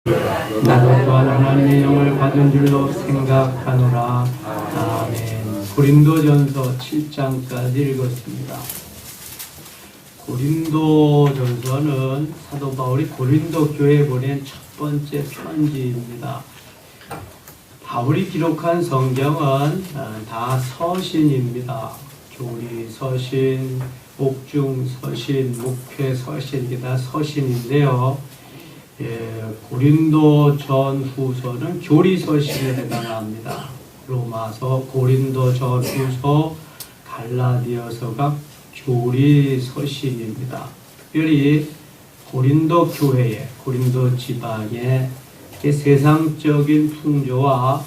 나도 또한 하나님의 영을 받은 줄로 생각하노라. 아멘. 고린도전서 7장까지 읽었습니다. 고린도전서는 사도 바울이 고린도 교회에 보낸 첫 번째 편지입니다. 바울이 기록한 성경은 다 서신입니다. 교리 서신, 옥중 서신, 목회 서신, 이게 다 서신인데요. 고린도 전후서는 교리 서신에 해당합니다. 로마서, 고린도 전후서, 갈라디아서가 교리 서신입니다. 특별히 고린도 교회에, 고린도 지방에 세상적인 풍조와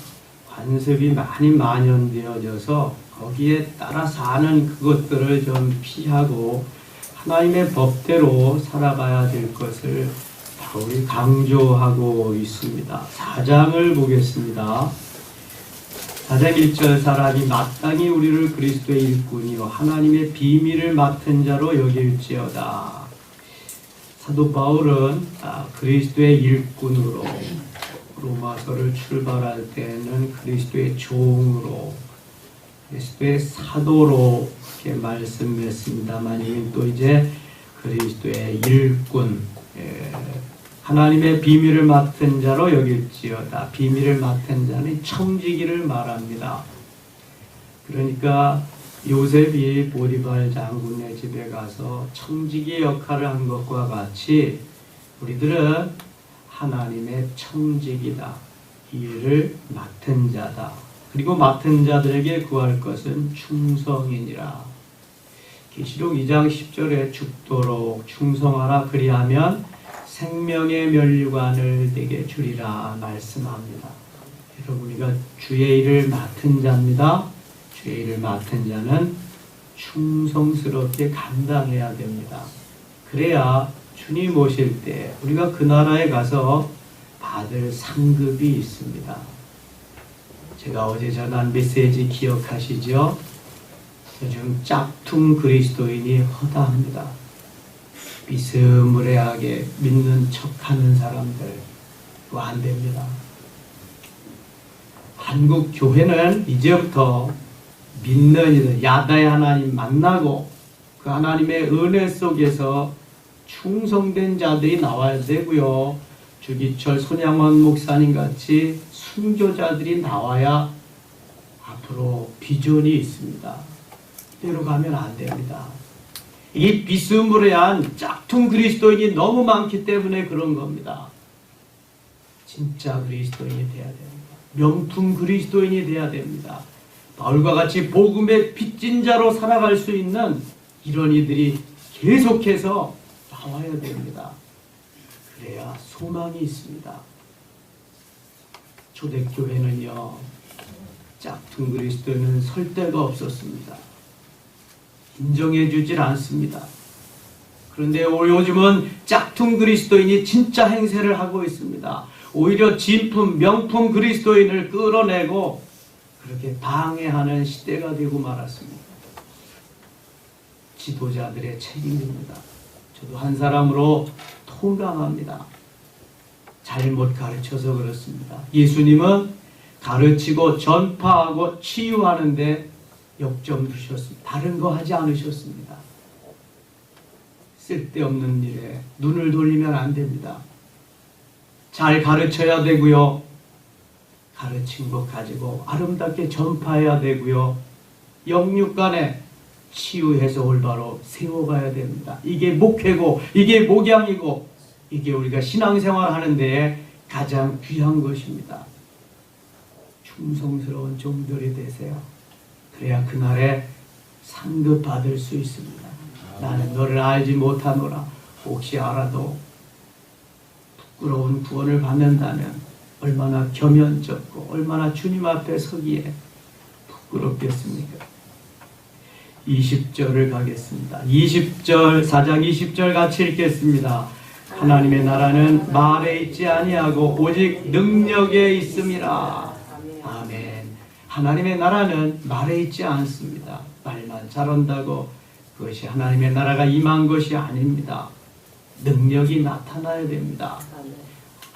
관습이 많이 만연되어져서 거기에 따라 사는 그것들을 좀 피하고 하나님의 법대로 살아가야 될 것을 바울이 강조하고 있습니다. 4장을 보겠습니다. 4장 1절 사람이 마땅히 우리를 그리스도의 일꾼이요 하나님의 비밀을 맡은 자로 여길지어다. 사도 바울은 그리스도의 일꾼으로 로마서를 출발할 때는 그리스도의 종으로 그리스도의 사도로 이렇게 말씀했습니다만 또 이제 그리스도의 일꾼 하나님의 비밀을 맡은 자로 여길지어다. 비밀을 맡은 자는 청지기를 말합니다. 그러니까 요셉이 보디발 장군의 집에 가서 청지기 역할을 한 것과 같이 우리들은 하나님의 청지기다. 이 일을 맡은 자다. 그리고 맡은 자들에게 구할 것은 충성이니라. 계시록 2장 10절에 죽도록 충성하라. 그리하면 생명의 면류관을 내게 주리라 말씀합니다. 여러분, 우리가 주의 일을 맡은 자입니다. 주의 일을 맡은 자는 충성스럽게 감당해야 됩니다. 그래야 주님 오실 때 우리가 그 나라에 가서 받을 상급이 있습니다. 제가 어제 전한 메시지 기억하시죠? 요즘 짝퉁 그리스도인이 허다합니다. 비스무리하게 믿는 척하는 사람들 그거 안 됩니다. 한국 교회는 이제부터 믿는 이들, 야다의 하나님 만나고 그 하나님의 은혜 속에서 충성된 자들이 나와야 되고요. 주기철 손양원 목사님 같이 순교자들이 나와야 앞으로 비전이 있습니다. 이대로 가면 안 됩니다. 이 비스무리한 짝퉁 그리스도인이 너무 많기 때문에 그런 겁니다. 진짜 그리스도인이 돼야 됩니다. 명품 그리스도인이 돼야 됩니다. 바울과 같이 복음의 빚진 자로 살아갈 수 있는 이런 이들이 계속해서 나와야 됩니다. 그래야 소망이 있습니다. 초대교회는요, 짝퉁 그리스도인은 설 데가 없었습니다. 인정해 주질 않습니다. 그런데 요즘은 짝퉁 그리스도인이 진짜 행세를 하고 있습니다. 오히려 진품, 명품 그리스도인을 끌어내고 그렇게 방해하는 시대가 되고 말았습니다. 지도자들의 책임입니다. 저도 한 사람으로 통감합니다. 잘못 가르쳐서 그렇습니다. 예수님은 가르치고 전파하고 치유하는데 역점 두셨습니다. 다른 거 하지 않으셨습니다. 쓸데없는 일에 눈을 돌리면 안 됩니다. 잘 가르쳐야 되고요. 가르친 것 가지고 아름답게 전파해야 되고요. 영육간에 치유해서 올바로 세워가야 됩니다. 이게 목회고 이게 목양이고 이게 우리가 신앙생활 하는 데에 가장 귀한 것입니다. 충성스러운 종들이 되세요. 그래야 그날에 상급 받을 수 있습니다. 나는 너를 알지 못하노라. 혹시 알아도 부끄러운 구원을 받는다면 얼마나 겸연쩍고 얼마나 주님 앞에 서기에 부끄럽겠습니까? 20절을 가겠습니다. 20절, 4장 20절 같이 읽겠습니다. 하나님의 나라는 말에 있지 아니하고 오직 능력에 있음이라. 아멘. 하나님의 나라는 말에 있지 않습니다. 말만 잘한다고 그것이 하나님의 나라가 임한 것이 아닙니다. 능력이 나타나야 됩니다.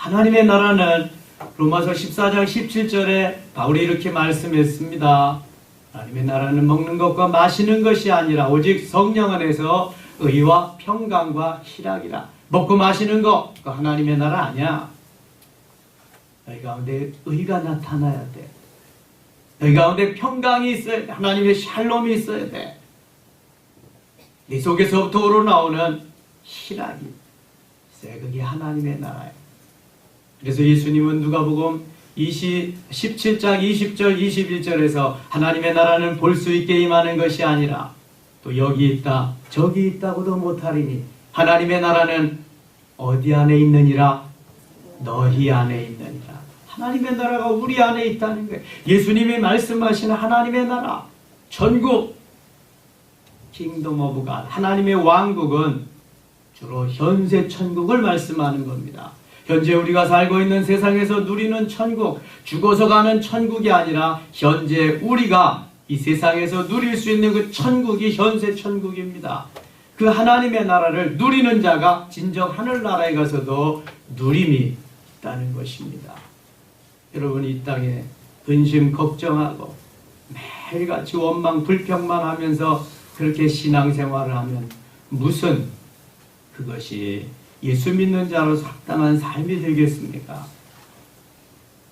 하나님의 나라는 로마서 14장 17절에 바울이 이렇게 말씀했습니다. 하나님의 나라는 먹는 것과 마시는 것이 아니라 오직 성령 안에서 의와 평강과 희락이라. 먹고 마시는 거 그거 하나님의 나라 아니야. 너희 가운데 의가 나타나야 돼. 너희 가운데 평강이 있어야 돼. 하나님의 샬롬이 있어야 돼. 네 속에서부터 우러나오는 희락이 있어야 그게 하나님의 나라예요. 그래서 예수님은 누가복음 17장 20절 21절에서 하나님의 나라는 볼 수 있게 임하는 것이 아니라 또 여기 있다 저기 있다고도 못하리니 하나님의 나라는 어디 안에 있느니라? 너희 안에 있느니라. 하나님의 나라가 우리 안에 있다는 거예요. 예수님이 말씀하시는 하나님의 나라, 전국, 킹덤 오브 갓, 하나님의 왕국은 주로 현세 천국을 말씀하는 겁니다. 현재 우리가 살고 있는 세상에서 누리는 천국, 죽어서 가는 천국이 아니라 현재 우리가 이 세상에서 누릴 수 있는 그 천국이 현세 천국입니다. 그 하나님의 나라를 누리는 자가 진정 하늘나라에 가서도 누림이 있다는 것입니다. 여러분 이 땅에 근심 걱정하고 매일같이 원망 불평만 하면서 그렇게 신앙생활을 하면 무슨 그것이 예수 믿는 자로서 합당한 삶이 되겠습니까?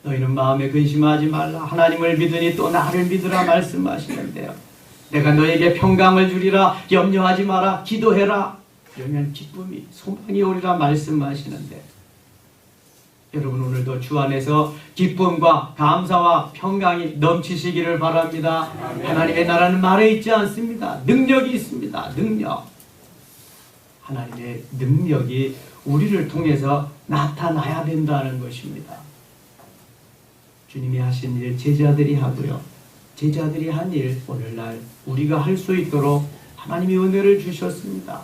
너희는 마음에 근심하지 말라. 하나님을 믿으니 또 나를 믿으라 말씀하시는데요. 내가 너에게 평강을 주리라. 염려하지 마라. 기도해라. 그러면 기쁨이 소망이 오리라 말씀하시는데 여러분 오늘도 주 안에서 기쁨과 감사와 평강이 넘치시기를 바랍니다. 하나님의 나라는 말에 있지 않습니다. 능력이 있습니다. 능력. 하나님의 능력이 우리를 통해서 나타나야 된다는 것입니다. 주님이 하신 일 제자들이 하고요. 제자들이 한 일 오늘날 우리가 할 수 있도록 하나님이 은혜를 주셨습니다.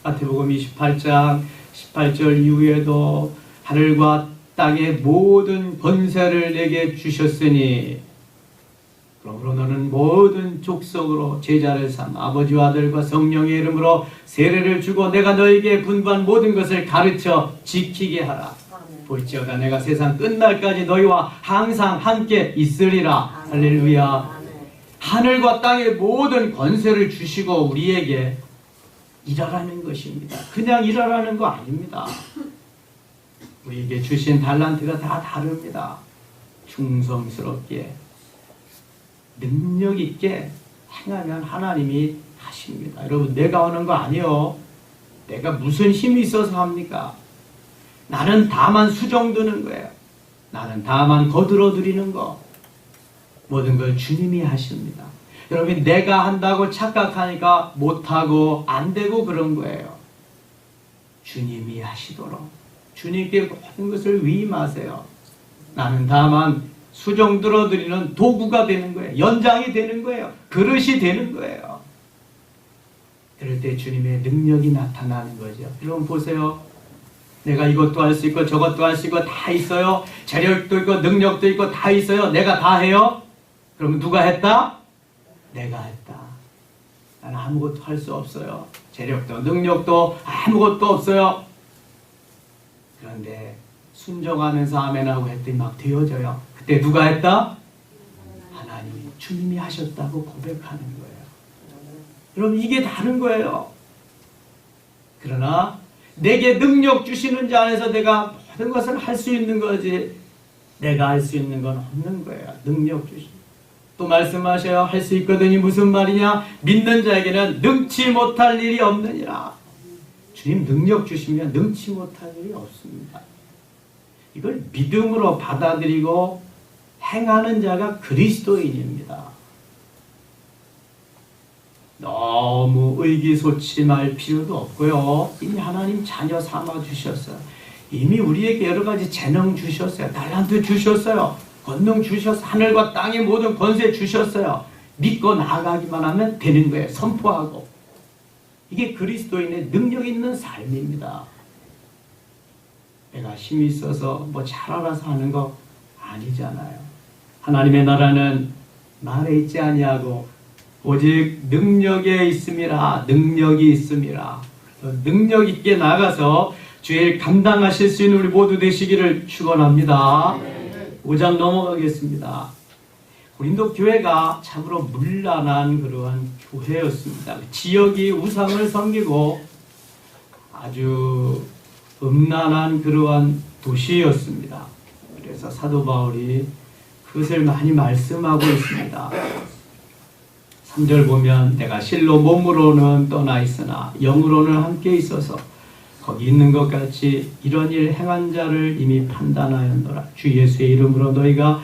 마태복음 28장 18절 이후에도 하늘과 땅의 모든 권세를 내게 주셨으니 그러므로 너는 모든 족속으로 제자를 삼아 아버지와 아들과 성령의 이름으로 세례를 주고 내가 너에게 분부한 모든 것을 가르쳐 지키게 하라. 볼지어다 내가 세상 끝날까지 너희와 항상 함께 있으리라. 할렐루야. 하늘과 땅의 모든 권세를 주시고 우리에게 일하라는 것입니다. 그냥 일하라는 거 아닙니다. 우리에게 주신 달란트가 다 다릅니다. 충성스럽게 능력 있게 행하면 하나님이 하십니다. 여러분 내가 하는 거 아니요. 내가 무슨 힘이 있어서 합니까? 나는 다만 수정드는 거예요. 나는 다만 거들어드리는 거. 모든 걸 주님이 하십니다. 여러분 내가 한다고 착각하니까 못하고 안 되고 그런 거예요. 주님이 하시도록 주님께 모든 것을 위임하세요. 나는 다만 수정 들어드리는 도구가 되는 거예요. 연장이 되는 거예요. 그릇이 되는 거예요. 그럴 때 주님의 능력이 나타나는 거죠. 여러분 보세요. 내가 이것도 할 수 있고 저것도 할 수 있고 다 있어요. 재력도 있고 능력도 있고 다 있어요. 내가 다 해요. 그럼 누가 했다? 내가 했다. 나는 아무것도 할 수 없어요. 재력도 능력도 아무것도 없어요. 그런데 순종하면서 아멘하고 했더니 막 되어져요. 그때 누가 했다? 하나님이 주님이 하셨다고 고백하는 거예요. 여러분 이게 다른 거예요. 그러나 내게 능력 주시는 자 안에서 내가 모든 것을 할 수 있는 거지 내가 할 수 있는 건 없는 거예요. 능력 주시. 또 말씀하셔요. 할 수 있거든요. 무슨 말이냐? 믿는 자에게는 능치 못할 일이 없느니라. 주님 능력 주시면 능치 못할 일이 없습니다. 이걸 믿음으로 받아들이고 행하는 자가 그리스도인입니다. 너무 의기소침할 필요도 없고요. 이미 하나님 자녀 삼아 주셨어요. 이미 우리에게 여러 가지 재능 주셨어요. 달란트 주셨어요. 권능 주셨어요. 하늘과 땅의 모든 권세 주셨어요. 믿고 나아가기만 하면 되는 거예요. 선포하고. 이게 그리스도인의 능력 있는 삶입니다. 내가 힘이 있어서 뭐 잘 알아서 하는 거 아니잖아요. 하나님의 나라는 말에 있지 아니하고 오직 능력에 있음이라. 능력이 있음이라. 능력 있게 나가서 주의 일 감당하실 수 있는 우리 모두 되시기를 축원합니다. 5장 넘어가겠습니다. 고린도 교회가 참으로 문란한 그러한 교회였습니다. 지역이 우상을 섬기고 아주 음란한 그러한 도시였습니다. 그래서 사도 바울이 그것을 많이 말씀하고 있습니다. 3절 보면 내가 실로 몸으로는 떠나 있으나 영으로는 함께 있어서 거기 있는 것 같이 이런 일 행한 자를 이미 판단하였노라. 주 예수의 이름으로 너희가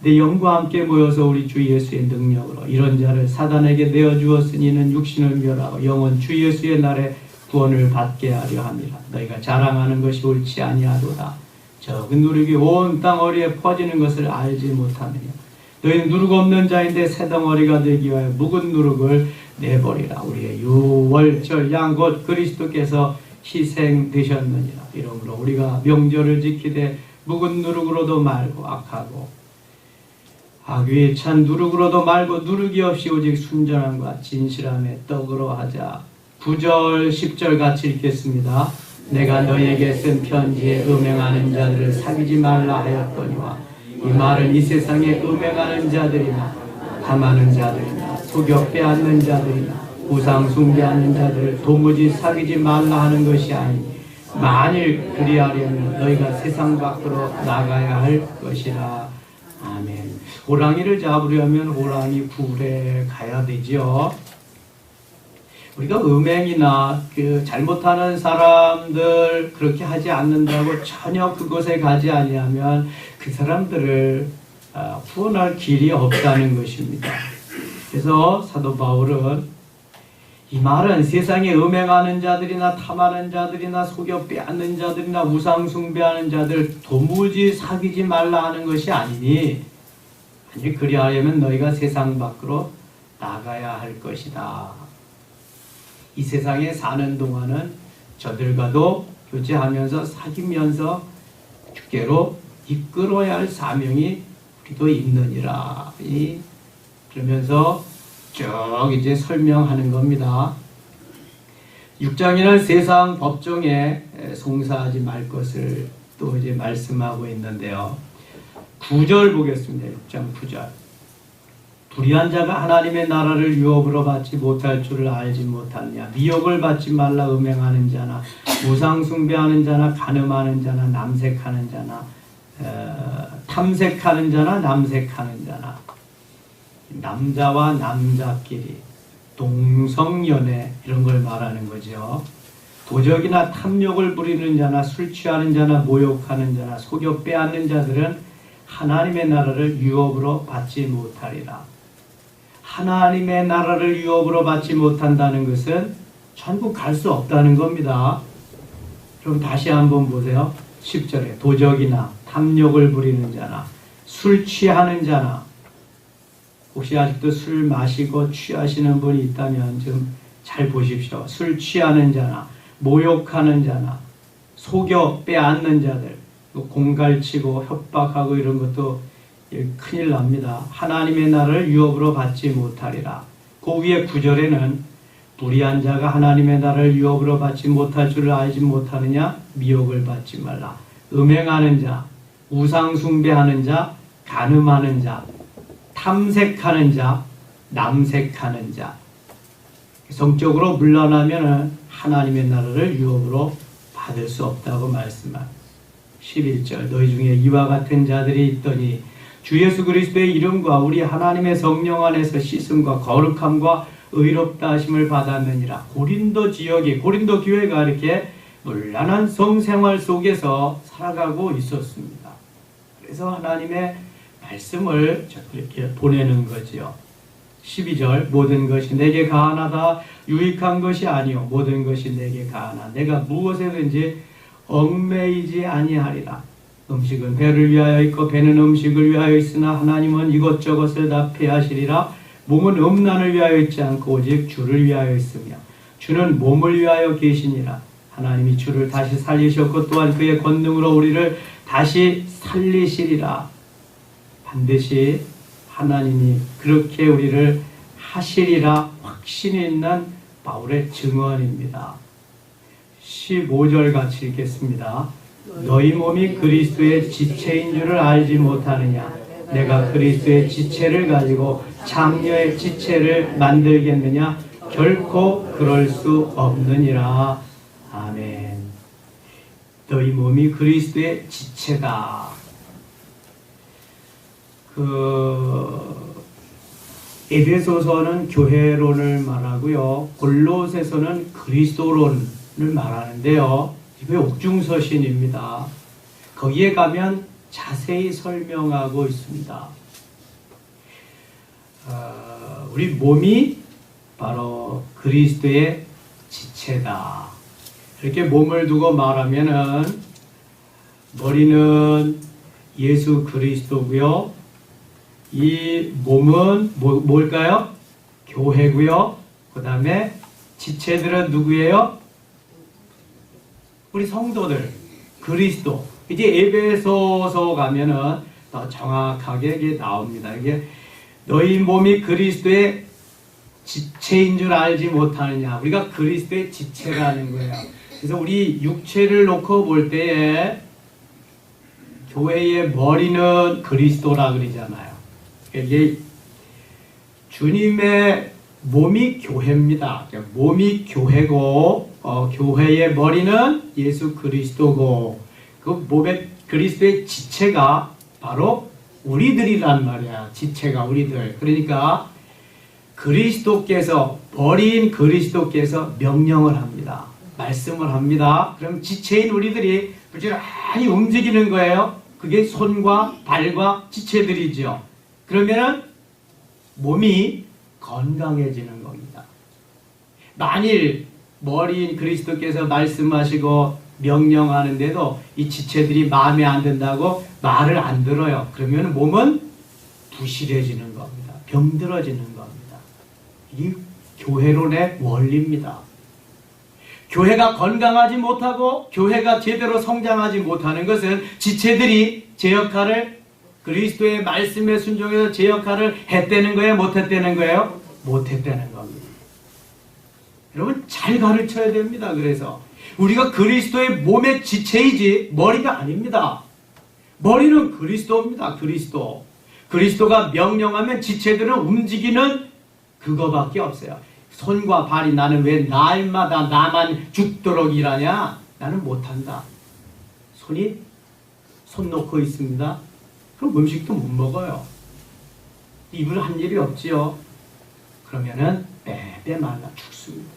내 영과 함께 모여서 우리 주 예수의 능력으로 이런 자를 사단에게 내어주었으니 이는 육신을 멸하고 영은 주 예수의 날에 구원을 받게 하려 함이라. 너희가 자랑하는 것이 옳지 아니하도다. 적은 누룩이 온 땅 어리에 퍼지는 것을 알지 못하느냐. 너희는 누룩 없는 자인데 새 덩어리가 되기 위하여 묵은 누룩을 내버리라. 우리의 유월절 양 곧 그리스도께서 희생되셨느니라. 이러므로 우리가 명절을 지키되 묵은 누룩으로도 말고 악하고 악위에 찬 누룩으로도 말고 누룩이 없이 오직 순전함과 진실함의 떡으로 하자. 9절 10절 같이 읽겠습니다. 내가 너희에게 쓴 편지에 음행하는 자들을 사귀지 말라 하였거니와 이 말은 이 세상에 음행하는 자들이나 탐하는 자들이나 속여 빼앗는 자들이나 우상 숭배하는 자들을 도무지 사귀지 말라 하는 것이 아니니 만일 그리하려면 너희가 세상 밖으로 나가야 할 것이라. 아멘. 호랑이를 잡으려면 호랑이 굴에 가야 되죠. 우리가 음행이나 그 잘못하는 사람들 그렇게 하지 않는다고 전혀 그곳에 가지 아니하면 그 사람들을 구원할 길이 없다는 것입니다. 그래서 사도 바울은 이 말은 세상에 음행하는 자들이나 탐하는 자들이나 속여 빼앗는 자들이나 우상 숭배하는 자들 도무지 사귀지 말라 하는 것이 아니니 아니 그리하려면 너희가 세상 밖으로 나가야 할 것이다. 이 세상에 사는 동안은 저들과도 교제하면서 사귀면서 주께로 이끌어야 할 사명이 우리도 있느니라. 그러면서 쭉 이제 설명하는 겁니다. 6장에는 세상 법정에 송사하지 말 것을 또 이제 말씀하고 있는데요. 9절 보겠습니다. 6장 9절. 불의한 자가 하나님의 나라를 유업으로 받지 못할 줄을 알지 못하느냐. 미혹을 받지 말라. 음행하는 자나 우상 숭배하는 자나 간음하는 자나 남색하는 자나 탐색하는 자나 남색하는 자나 남자와 남자끼리 동성연애 이런 걸 말하는 거죠. 도적이나 탐욕을 부리는 자나 술 취하는 자나 모욕하는 자나 속여 빼앗는 자들은 하나님의 나라를 유업으로 받지 못하리라. 하나님의 나라를 유업으로 받지 못한다는 것은 천국 갈 수 없다는 겁니다. 그럼 다시 한번 보세요. 10절에 도적이나 탐욕을 부리는 자나 술 취하는 자나 혹시 아직도 술 마시고 취하시는 분이 있다면 좀 잘 보십시오. 술 취하는 자나 모욕하는 자나 속여 빼앗는 자들 공갈치고 협박하고 이런 것도 큰일 납니다. 하나님의 나라를 유업으로 받지 못하리라. 그 위에 9절에는 불의한 자가 하나님의 나라를 유업으로 받지 못할 줄을 알지 못하느냐. 미혹을 받지 말라. 음행하는 자, 우상 숭배하는 자, 간음하는 자, 탐색하는 자, 남색하는 자. 성적으로 물러나면 하나님의 나라를 유업으로 받을 수 없다고 말씀합니다. 11절 너희 중에 이와 같은 자들이 있더니 주 예수 그리스도의 이름과 우리 하나님의 성령 안에서 씻음과 거룩함과 의롭다 하심을 받았느니라. 고린도 지역이 고린도 교회가 이렇게 문란한 성생활 속에서 살아가고 있었습니다. 그래서 하나님의 말씀을 이렇게 보내는 거지요. 12절 모든 것이 내게 가하나다. 유익한 것이 아니요 모든 것이 내게 가하나 내가 무엇에든지 얽매이지 아니하리라. 음식은 배를 위하여 있고 배는 음식을 위하여 있으나 하나님은 이것저것을 다 폐하시리라. 몸은 음란을 위하여 있지 않고 오직 주를 위하여 있으며 주는 몸을 위하여 계시니라. 하나님이 주를 다시 살리셨고 또한 그의 권능으로 우리를 다시 살리시리라. 반드시 하나님이 그렇게 우리를 하시리라 확신이 있는 바울의 증언입니다. 15절 같이 읽겠습니다. 너희 몸이 그리스도의 지체인 줄을 알지 못하느냐? 내가 그리스도의 지체를 가지고 장녀의 지체를 만들겠느냐? 결코 그럴 수 없느니라. 아멘. 너희 몸이 그리스도의 지체다. 에베소서는 교회론을 말하고요. 골로새서는 그리스도론을 말하는데요. 이게 옥중서신입니다. 거기에 가면 자세히 설명하고 있습니다. 우리 몸이 바로 그리스도의 지체다. 이렇게 몸을 두고 말하면은 머리는 예수 그리스도고요. 이 몸은 뭘까요? 교회고요. 그 다음에 지체들은 누구예요? 우리 성도들, 그리스도. 이제 에베소서 가면은 더 정확하게 이게 나옵니다. 이게 너희 몸이 그리스도의 지체인 줄 알지 못하느냐. 우리가 그리스도의 지체라는 거예요. 그래서 우리 육체를 놓고 볼 때에 교회의 머리는 그리스도라 그러잖아요. 이게 주님의 몸이 교회입니다. 몸이 교회고 교회의 머리는 예수 그리스도고 그 몸의 그리스도의 지체가 바로 우리들이란 말이야. 지체가 우리들. 그러니까 그리스도께서 머리인 그리스도께서 명령을 합니다. 말씀을 합니다. 그럼 지체인 우리들이 부지런히 움직이는 거예요. 그게 손과 발과 지체들이죠. 그러면은 몸이 건강해지는 겁니다. 만일 머리인 그리스도께서 말씀하시고 명령하는데도 이 지체들이 마음에 안 든다고 말을 안 들어요. 그러면 몸은 부실해지는 겁니다. 병들어지는 겁니다. 이 교회론의 원리입니다. 교회가 건강하지 못하고 교회가 제대로 성장하지 못하는 것은 지체들이 제 역할을 그리스도의 말씀에 순종해서 제 역할을 했다는 거예요? 못했다는 거예요? 못했다는 겁니다. 여러분 잘 가르쳐야 됩니다. 그래서 우리가 그리스도의 몸의 지체이지 머리가 아닙니다. 머리는 그리스도입니다. 그리스도. 그리스도가 명령하면 지체들은 움직이는 그거밖에 없어요. 손과 발이 나는 왜 날마다 나만 죽도록 일하냐? 나는 못한다. 손 놓고 있습니다. 그럼 음식도 못 먹어요. 입을 한 일이 없지요. 그러면은 빼빼 말라 죽습니다.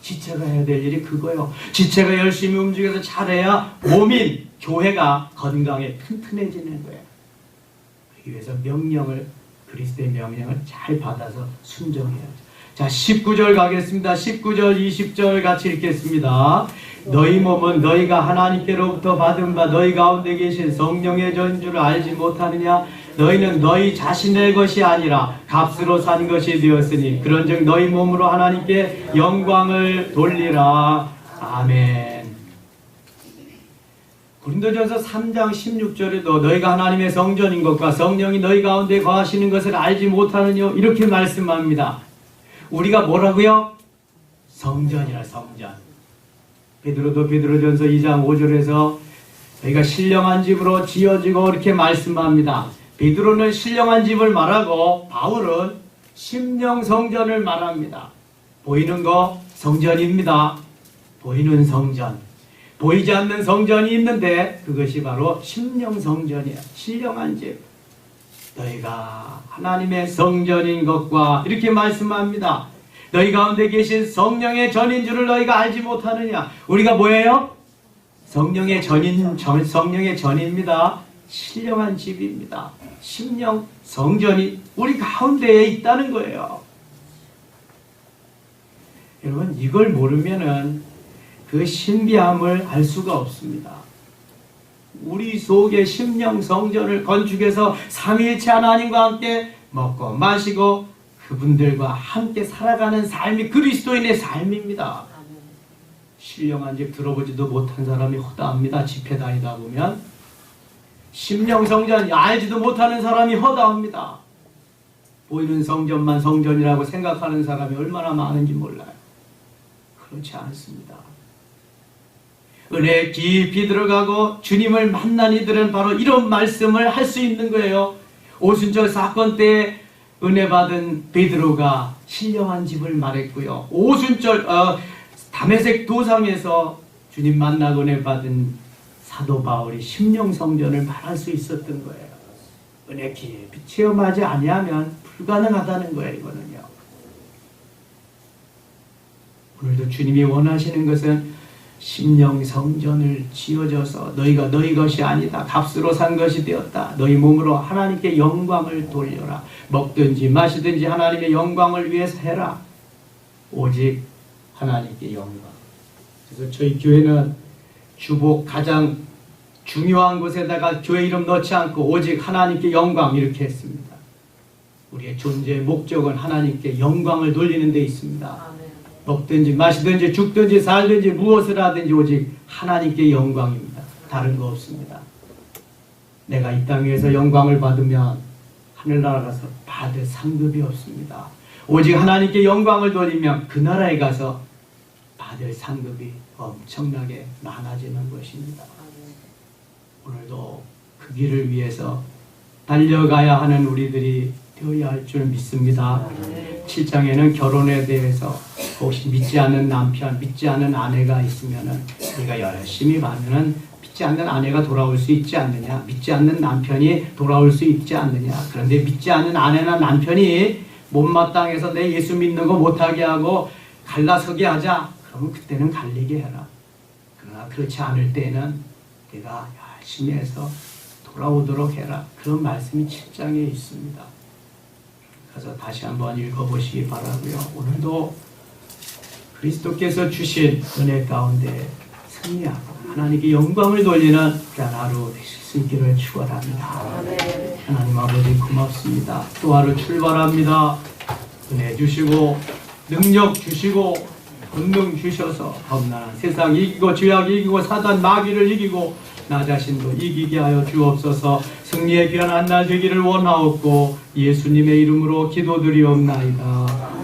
지체가 해야 될 일이 그거예요. 지체가 열심히 움직여서 잘해야 몸인 교회가 건강에 튼튼해지는 거예요. 그러기 위해서 그리스도의 명령을 잘 받아서 순종해야죠. 자, 19절 가겠습니다. 19절, 20절 같이 읽겠습니다. 너희 몸은 너희가 하나님께로부터 받은 바 너희 가운데 계신 성령의 전인 줄 알지 못하느냐? 너희는 너희 자신의 것이 아니라 값으로 산 것이 되었으니 그런즉 너희 몸으로 하나님께 영광을 돌리라. 아멘. 고린도전서 3장 16절에도 너희가 하나님의 성전인 것과 성령이 너희 가운데 거하시는 것을 알지 못하느냐 이렇게 말씀합니다. 우리가 뭐라고요? 성전이라 성전. 베드로도 베드로전서 2장 5절에서 너희가 신령한 집으로 지어지고 이렇게 말씀합니다. 베드로는 신령한 집을 말하고 바울은 심령 성전을 말합니다. 보이는 거 성전입니다. 보이는 성전. 보이지 않는 성전이 있는데 그것이 바로 심령 성전이에요. 신령한 집. 너희가 하나님의 성전인 것과 이렇게 말씀합니다. 너희 가운데 계신 성령의 전인 줄을 너희가 알지 못하느냐. 우리가 뭐예요? 성령의 전입니다. 신령한 집입니다. 심령 성전이 우리 가운데에 있다는 거예요. 여러분 이걸 모르면은 그 신비함을 알 수가 없습니다. 우리 속에 심령 성전을 건축해서 삼위일체 하나님과 함께 먹고 마시고 그분들과 함께 살아가는 삶이 그리스도인의 삶입니다. 신령한 집 들어보지도 못한 사람이 허다합니다. 집회 다니다 보면 심령 성전 알지도 못하는 사람이 허다합니다. 보이는 성전만 성전이라고 생각하는 사람이 얼마나 많은지 몰라요. 그렇지 않습니다. 은혜에 깊이 들어가고 주님을 만난 이들은 바로 이런 말씀을 할 수 있는 거예요. 오순절 사건 때 은혜 받은 베드로가 신령한 집을 말했고요. 오순절 다메섹 도상에서 주님 만나고 은혜 받은 사도 바울이 심령성전을 말할 수 있었던 거예요. 은혜 깊이 체험하지 아니하면 불가능하다는 거예요. 이거는요. 오늘도 주님이 원하시는 것은 심령성전을 지어져서 너희가 너희 것이 아니다. 값으로 산 것이 되었다. 너희 몸으로 하나님께 영광을 돌려라. 먹든지 마시든지 하나님의 영광을 위해서 해라. 오직 하나님께 영광. 그래서 저희 교회는 주복 가장 중요한 곳에다가 교회 이름 넣지 않고 오직 하나님께 영광 이렇게 했습니다. 우리의 존재의 목적은 하나님께 영광을 돌리는 데 있습니다. 먹든지 마시든지 죽든지 살든지 무엇을 하든지 오직 하나님께 영광입니다. 다른 거 없습니다. 내가 이 땅에서 영광을 받으면 하늘나라 가서 받을 상급이 없습니다. 오직 하나님께 영광을 돌리면 그 나라에 가서 받을 상급이 엄청나게 많아지는 것입니다. 오늘도 그 길을 위해서 달려가야 하는 우리들이 되어야 할 줄 믿습니다. 7장에는 결혼에 대해서 혹시 믿지 않는 남편, 믿지 않는 아내가 있으면은 우리가 열심히 하면은 믿지 않는 아내가 돌아올 수 있지 않느냐, 믿지 않는 남편이 돌아올 수 있지 않느냐. 그런데 믿지 않는 아내나 남편이 못마땅해서 내 예수 믿는 거 못하게 하고 갈라서게 하자. 그러면 그때는 갈리게 해라. 그러나 그렇지 않을 때는 내가 열심히 해서 돌아오도록 해라. 그런 말씀이 7장에 있습니다. 그래서 다시 한번 읽어보시기 바라고요. 오늘도 그리스도께서 주신 은혜 가운데 승리하고 하나님께 영광을 돌리는 귀한 하루 되실 수 있기를 축원합니다. 하나님 아버지 고맙습니다. 또 하루 출발합니다. 은혜 주시고 능력 주시고 권능 주셔서 험난한 세상 이기고 죄악 이기고 사단 마귀를 이기고 나 자신도 이기게 하여 주옵소서. 승리의 귀한 한 날 되기를 원하옵고 예수님의 이름으로 기도드리옵나이다.